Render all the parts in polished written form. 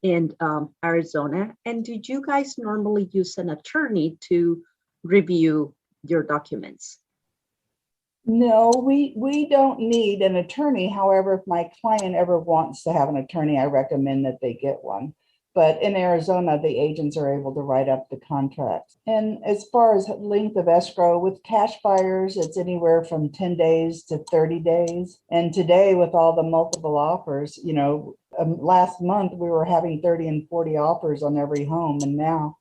in Arizona. And did you guys normally use an attorney to review your documents? No, we don't need an attorney. However, if my client ever wants to have an attorney, I recommend that they get one. But in Arizona, the agents are able to write up the contracts. And as far as length of escrow, with cash buyers, it's anywhere from 10 days to 30 days. And today, with all the multiple offers, last month we were having 30 and 40 offers on every home. And now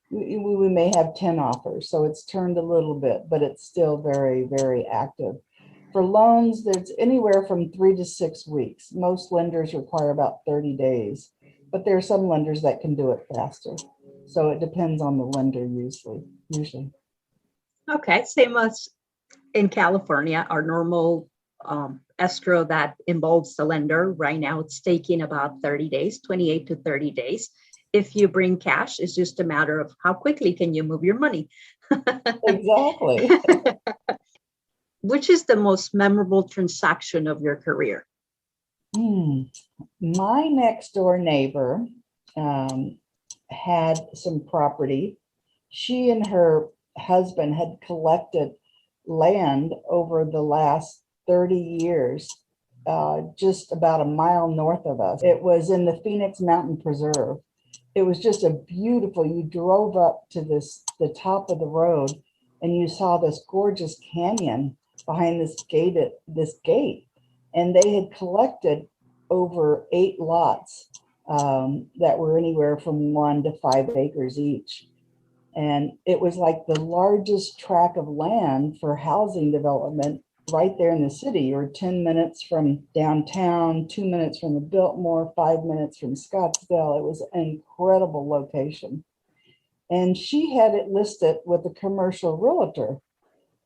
we may have 10 offers. So it's turned a little bit, but it's still very, very active. For loans, there's anywhere from 3 to 6 weeks. Most lenders require about 30 days, but there are some lenders that can do it faster. So it depends on the lender usually. Okay, same as in California, our normal escrow that involves the lender, right now it's taking about 30 days, 28 to 30 days. If you bring cash, it's just a matter of how quickly can you move your money. Exactly. Which is the most memorable transaction of your career? My next door neighbor had some property. She and her husband had collected land over the last 30 years, just about a mile north of us. It was in the Phoenix Mountain Preserve. It was just a beautiful, you drove up to the top of the road and you saw this gorgeous canyon behind this gate. And they had collected over 8 lots that were anywhere from 1 to 5 acres each. And it was like the largest tract of land for housing development right there in the city. You're 10 minutes from downtown, 2 minutes from the Biltmore, 5 minutes from Scottsdale. It was an incredible location. And she had it listed with a commercial realtor,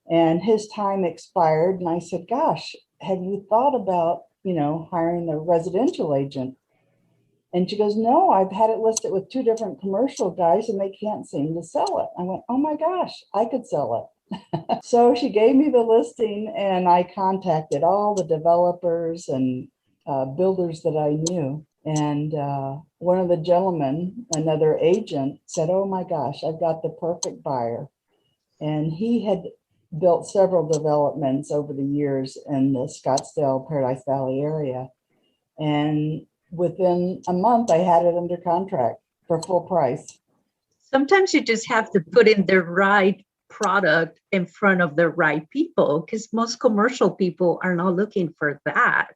and his time expired. And I said, gosh, have you thought about, hiring a residential agent? And she goes, no, I've had it listed with 2 different commercial guys and they can't seem to sell it. I went, oh my gosh, I could sell it. So she gave me the listing and I contacted all the developers and builders that I knew. And one of the gentlemen, another agent, said, oh my gosh, I've got the perfect buyer. And he had built several developments over the years in the Scottsdale, Paradise Valley area. And within a month, I had it under contract for full price. Sometimes you just have to put in the right product in front of the right people, because most commercial people are not looking for that.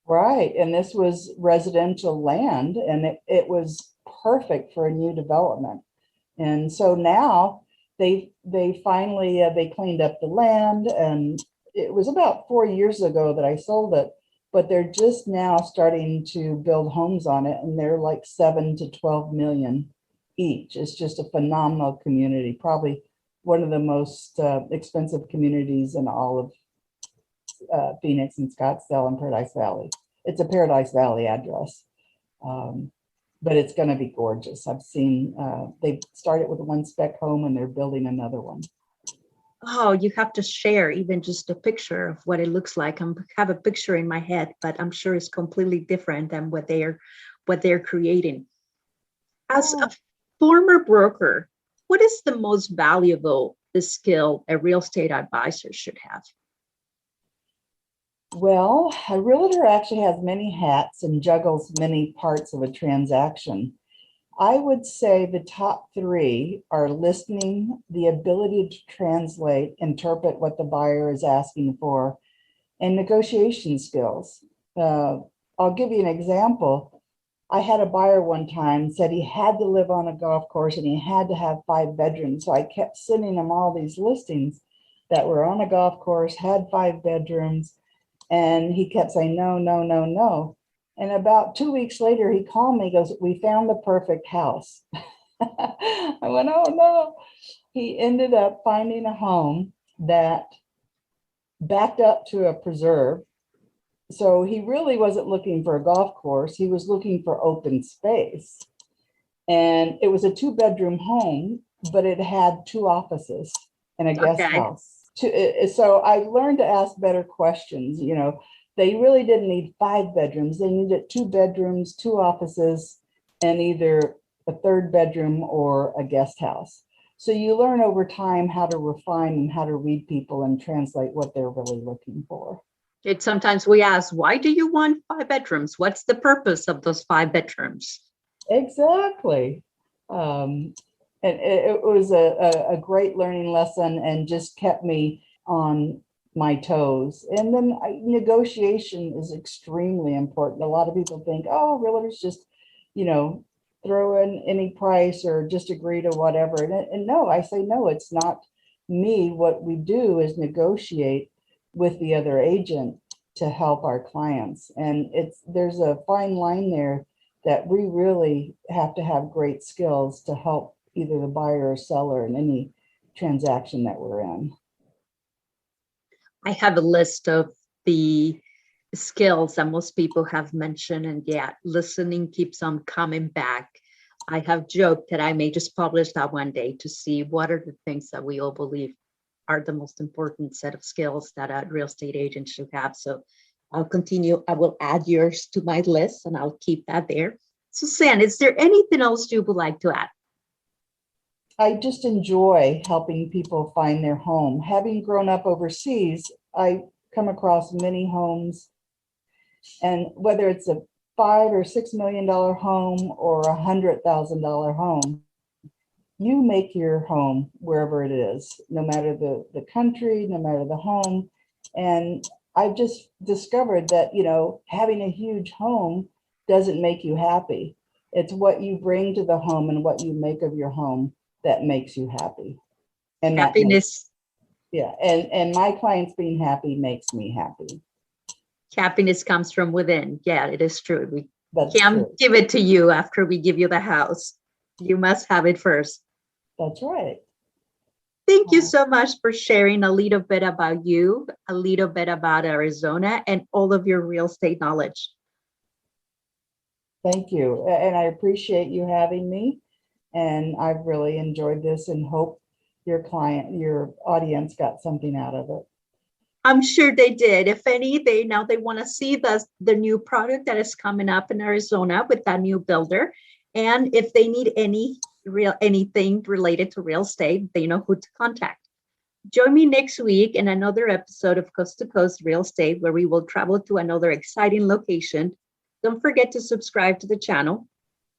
Right. And this was residential land, and it was perfect for a new development. And so now they finally they cleaned up the land, and it was about 4 years ago that I sold it, but they're just now starting to build homes on it, and they're like 7 to 12 million each. It's just a phenomenal community, probably one of the most expensive communities in all of Phoenix and Scottsdale and Paradise Valley. It's a Paradise Valley address, but it's going to be gorgeous. I've seen they started with 1 spec home and they're building another one. Oh, you have to share even just a picture of what it looks like. I have a picture in my head, but I'm sure it's completely different than what they're creating. As a former broker, what is the most valuable skill a real estate advisor should have? Well, a realtor actually has many hats and juggles many parts of a transaction. I would say the top 3 are listening, the ability to translate, interpret what the buyer is asking for, and negotiation skills. I'll give you an example. I had a buyer one time said he had to live on a golf course and he had to have 5 bedrooms. So I kept sending him all these listings that were on a golf course, had 5 bedrooms, and he kept saying, no, no, no, no. And about 2 weeks later, he called me, goes, we found the perfect house. I went, oh no. He ended up finding a home that backed up to a preserve. So he really wasn't looking for a golf course. He was looking for open space. And it was a 2-bedroom home, but it had 2 offices and a guest house. So I learned to ask better questions. They really didn't need 5 bedrooms. They needed 2 bedrooms, 2 offices, and either a third bedroom or a guest house. So you learn over time how to refine and how to read people and translate what they're really looking for. Sometimes we ask, why do you want 5 bedrooms? What's the purpose of those 5 bedrooms? Exactly. And it was a great learning lesson and just kept me on my toes. And then negotiation is extremely important. A lot of people think, oh, realtors just, throw in any price or just agree to whatever. And no, I say, no, it's not me. What we do is negotiate with the other agent to help our clients. And there's a fine line there that we really have to have great skills to help either the buyer or seller in any transaction that we're in. I have a list of the skills that most people have mentioned, and listening keeps on coming back. I have joked that I may just publish that one day to see what are the things that we all believe are the most important set of skills that a real estate agent should have. So I'll continue. I will add yours to my list and I'll keep that there. Suzanne, is there anything else you would like to add? I just enjoy helping people find their home. Having grown up overseas, I come across many homes, and whether it's a $5 or $6 million home or $100,000 home, you make your home wherever it is, no matter the country, no matter the home. And I've just discovered that, having a huge home doesn't make you happy. It's what you bring to the home and what you make of your home that makes you happy. And happiness. And my clients being happy makes me happy. Happiness comes from within. Yeah, it is true. We That's can't true. give it to you after we give you the house. You must have it first. That's right. Thank you so much for sharing a little bit about you, a little bit about Arizona, and all of your real estate knowledge. Thank you. And I appreciate you having me. And I've really enjoyed this and hope your audience got something out of it. I'm sure they did. If any, they want to see the new product that is coming up in Arizona with that new builder. And if they need anything related to real estate, they know who to contact. Join me next week in another episode of Coast to Coast Real Estate, where we will travel to another exciting location. Don't forget to subscribe to the channel.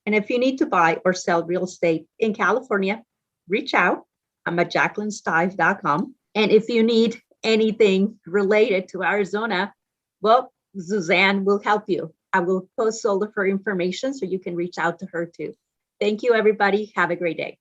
And if you need to buy or sell real estate in California, reach out. I'm at JaquelineSteib.com. And if you need anything related to Arizona, well, Suzanne will help you. I will post all of her information so you can reach out to her too. Thank you, everybody. Have a great day.